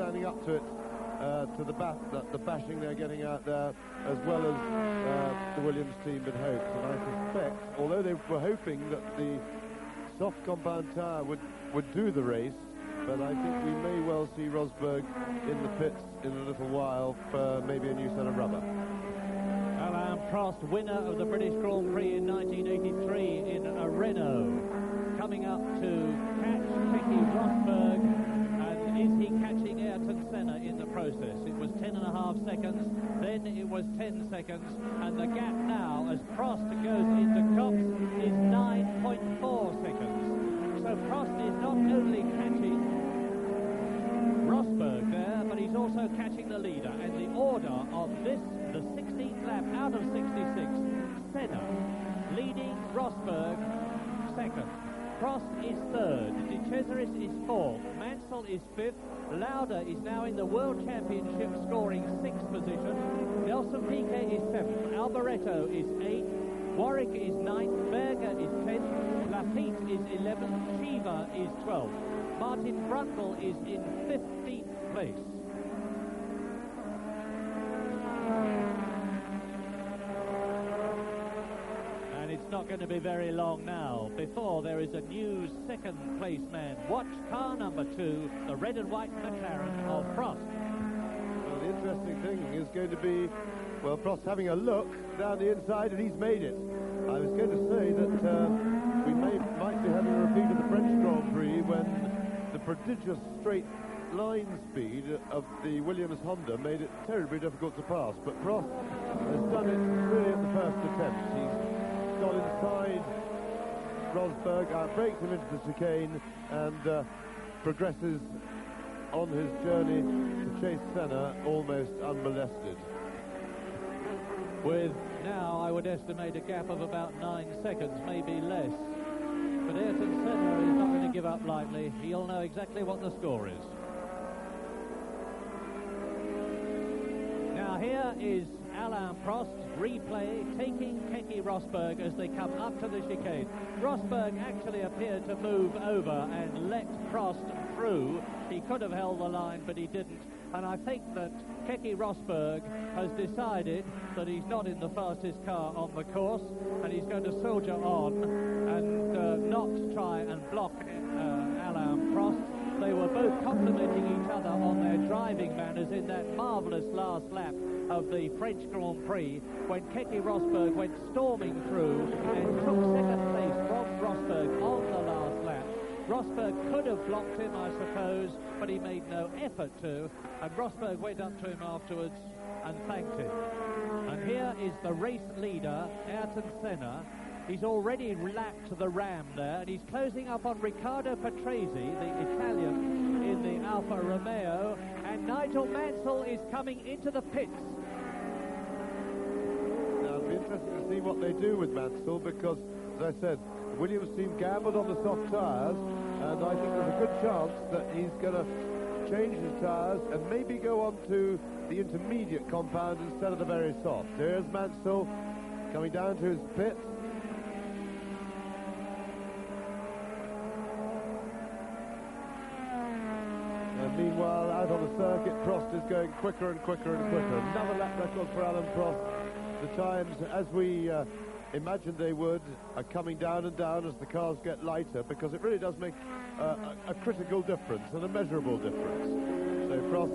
standing up to it, to the bashing they're getting out there, as well as the Williams team had hoped. And I suspect, although they were hoping that the soft compound tyre would do the race, but I think we may well see Rosberg in the pits in a little while for maybe a new set of rubber. Alain Prost, winner of the British Grand Prix in 1983 in a Renault, coming up to catch Keke Rosberg, and is he catching Ayrton Senna in the process? It was 10.5 seconds, then it was 10 seconds, and the gap now, as Prost goes into Cops, is 9.4 seconds. So Prost is not only catching Rosberg there, but he's also catching the leader. And the order of this, the 16th lap out of 66, Senna leading, Rosberg second. Prost is third, De Cesaris is fourth, Mansell is fifth, Lauda is now in the World Championship scoring 6th position, Nelson Piquet is 7th, Alboreto is 8th, Warwick is 9th, Berger is 10th, Lafitte is 11th, Shiva is 12th, Martin Brundle is in 15th place. And it's not going to be very long now before there is a new second place man. Watch car number 2, the red and white McLaren of Prost. Well, the interesting thing is going to be, well, Prost having a look down the inside, and he's made it. I was going to say that we might be having a repeat of the French Grand Prix when the prodigious straight line speed of the Williams Honda made it terribly difficult to pass. But Prost has done it really at the first attempt. He's got inside Rosberg, outbrakes him into the chicane, and progresses on his journey to chase Senna almost unmolested. With now, I would estimate a gap of about 9 seconds, maybe less. But Ayrton Senna is not going to give up lightly. He'll know exactly what the score is. Now here is Alain Prost, replay, taking Keke Rosberg as they come up to the chicane. Rosberg actually appeared to move over and let Prost through. He could have held the line, but he didn't. And I think that Keke Rosberg has decided that he's not in the fastest car on the course, and he's going to soldier on and not try and block Alain Prost. They were both complimenting each other on their driving manners in that marvellous last lap of the French Grand Prix, when Keke Rosberg went storming through and took second place from Rosberg on the last lap. Rosberg could have blocked him, I suppose, but he made no effort to, and Rosberg went up to him afterwards and thanked him. And here is the race leader, Ayrton Senna. He's already lapped the Ram there, and he's closing up on Riccardo Patrese, the Italian in the Alfa Romeo, and Nigel Mansell is coming into the pits. Now, it'll be interesting to see what they do with Mansell, because, as I said, the Williams team gambled on the soft tyres, and I think there's a good chance that he's going to change his tyres and maybe go on to the intermediate compound instead of the very soft. Here's Mansell coming down to his pit. Meanwhile, out on the circuit, Prost is going quicker and quicker and quicker. Another lap record for Alain Prost. The times, as we imagined they would, are coming down and down as the cars get lighter, because it really does make a critical difference and a measurable difference. So Prost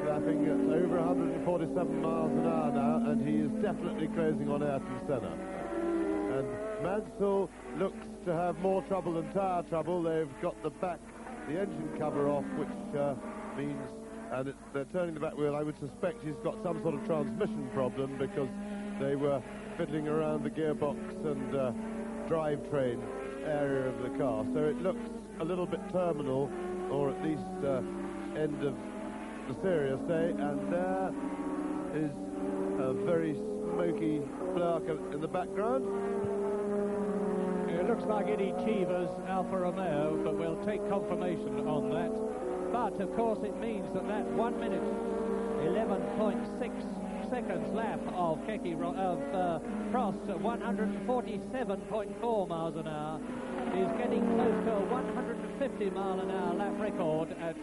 lapping at over 147 miles an hour now, and he is definitely closing on Ayrton Senna. And Mansell looks to have more trouble than tyre trouble. They've got the engine cover off, which means, and they're turning the back wheel. I would suspect he's got some sort of transmission problem, because they were fiddling around the gearbox and drivetrain area of the car. So it looks a little bit terminal, or at least end of the serious day. And there is a very smoky Clark in the background. It looks like Eddie Cheever's Alfa Romeo, but we'll take confirmation on that. But, of course, it means that 1 minute, 11.6 seconds lap of Prost at 147.4 miles an hour is getting close to a 150 mile an hour lap record at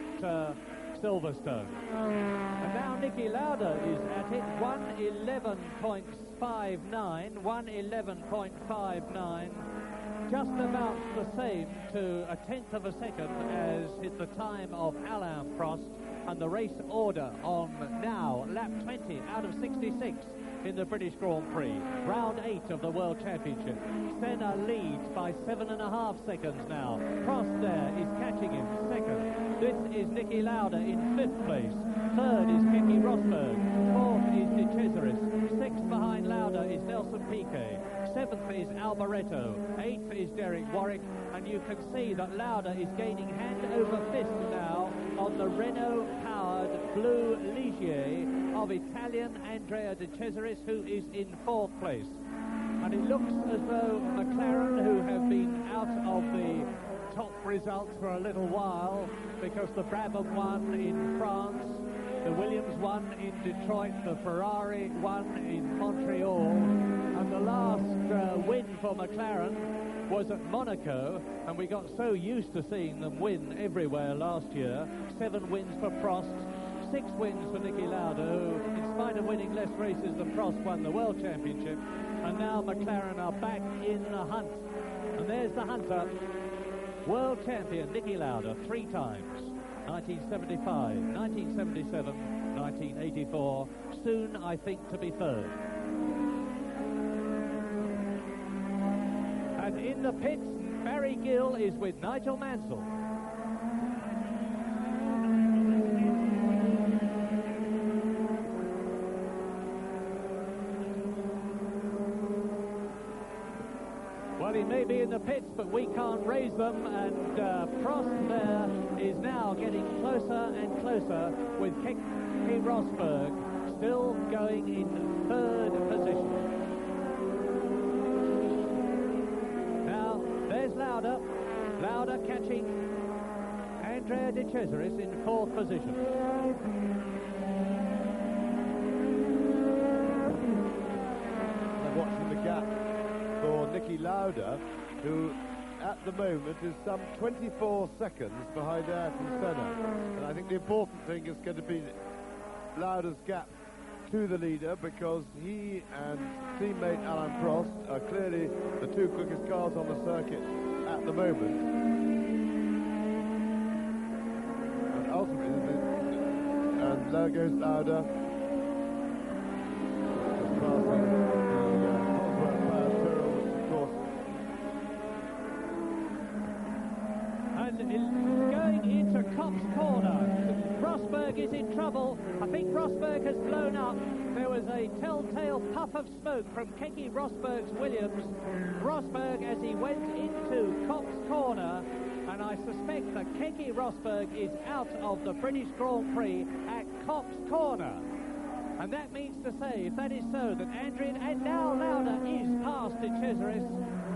Silverstone. And now Niki Lauda is at it, 1:11.59, 1:11.59. Just about the same to a tenth of a second as hit the time of Alain Prost, and the race order on now lap 20 out of 66 in the British Grand Prix, round 8 of the World Championship. Senna leads by 7.5 seconds now. Prost there is catching him second. This is Niki Lauda in 5th place. Third is Keke Rosberg. Fourth is De Cesaris. 6th behind Lauda is Nelson Piquet. 7th is Alboreto. 8th is Derek Warwick. And you can see that Lauda is gaining hand over fist now on the Renault-powered blue Ligier of Italian Andrea De Cesaris, who is in 4th place. And it looks as though McLaren, who have been out of the top results for a little while, because the Brabham won in France, the Williams won in Detroit, the Ferrari won in Montreal, and the last win for McLaren was at Monaco, and we got so used to seeing them win everywhere last year. 7 wins for Prost, 6 wins for Niki Lauda, who, in spite of winning less races than Prost, won the World Championship. And now McLaren are back in the hunt. And there's the hunter, world champion Niki Lauda, 3 times. 1975, 1977, 1984, soon, I think, to be 3rd. And in the pits, Barry Gill is with Nigel Mansell. Well, he may be in the pits, but we can't raise them, and Prost there is now getting closer and closer with Keke Rosberg still going in 3rd position. Now, there's Lauda. Lauda catching Andrea De Cesaris in 4th position. They're watching the gap for Niki Lauda, who at the moment is some 24 seconds behind Ayrton Senna. And I think the important thing is going to be Lauda's gap to the leader, because he and teammate Alain Prost are clearly the 2 quickest cars on the circuit at the moment. And ultimately, and there goes Lauda. Just passing going into Kopp's corner. Rosberg is in trouble. I think Rosberg has blown up. There was a telltale puff of smoke from Keke Rosberg's Williams. Rosberg, as he went into Kopp's corner, and I suspect that Keke Rosberg is out of the British Grand Prix at Kopp's corner. And that means to say, if that is so, that Andrea, and now Lauda is past De Cesaris.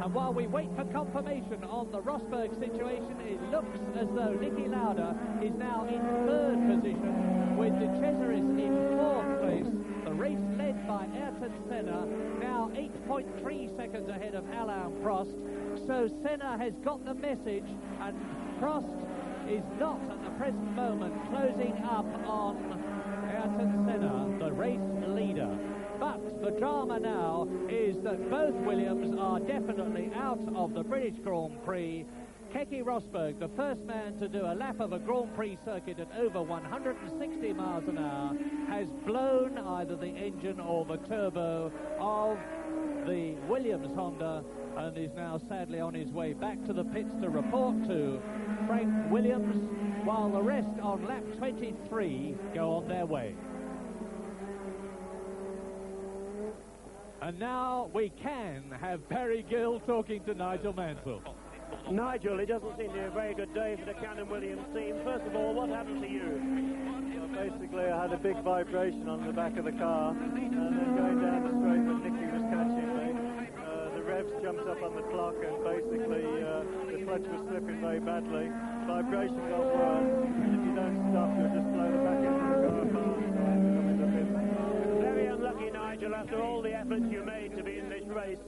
And while we wait for confirmation on the Rosberg situation, it looks as though Niki Lauda is now in 3rd position, with De Cesaris in 4th place. The race led by Ayrton Senna, now 8.3 seconds ahead of Alain Prost. So Senna has got the message, and Prost is not at the present moment closing up on Ayrton Senna, the race leader. But the drama now is that both Williams are definitely out of the British Grand Prix. Keke Rosberg, the first man to do a lap of a Grand Prix circuit at over 160 miles an hour, has blown either the engine or the turbo of the Williams Honda, and is now sadly on his way back to the pits to report to Frank Williams, while the rest on lap 23 go on their way. And now we can have Barry Gill talking to Nigel Mansell. Nigel, it doesn't seem to be a very good day for the Cannon Williams team. First of all, what happened to you? Well, basically, I had a big vibration on the back of the car, and then going down the straight when Nicky was catching me, the revs jumped up on the clock, and basically the clutch was slipping very badly. Vibration got worse, and if you don't stop, you'll just blow the back end of the car apart. So I ended up in the bin. Very unlucky, Nigel, after all the efforts you made to be in this race.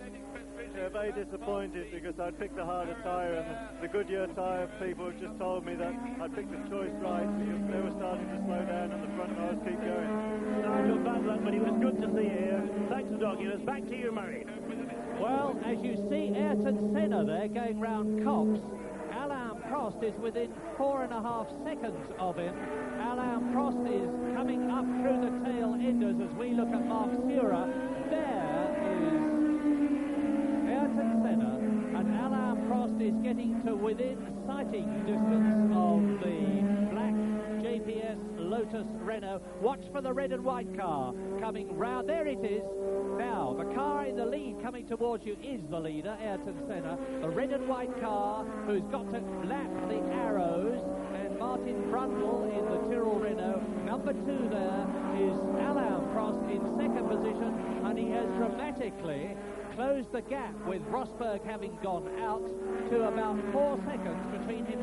Yeah, very disappointed because I'd picked the harder tyre, and the Goodyear tyre people just told me that I'd picked the choice right because they were starting to just keep going. Nigel, bad luck, but it was good to see you here. Thanks for talking to us. Back to you, Murray. Well, as you see Ayrton Senna there going round Cox, Alain Prost is within 4.5 seconds of him. Alain Prost is coming up through the tail enders as we look at Mark Sura. There is Ayrton Senna, and Alain Prost is getting to within sighting distance of the black JPS Lotus Renault. Watch for the red and white car coming round. There it is. Now, the car in the lead coming towards you is the leader, Ayrton Senna. The red and white car, who's got to lap the arrows, and Martin Brundle in the Tyrrell Renault. Number 2 there is Alain Prost in second position, and he has dramatically closed the gap with Rosberg having gone out to about 4 seconds between himself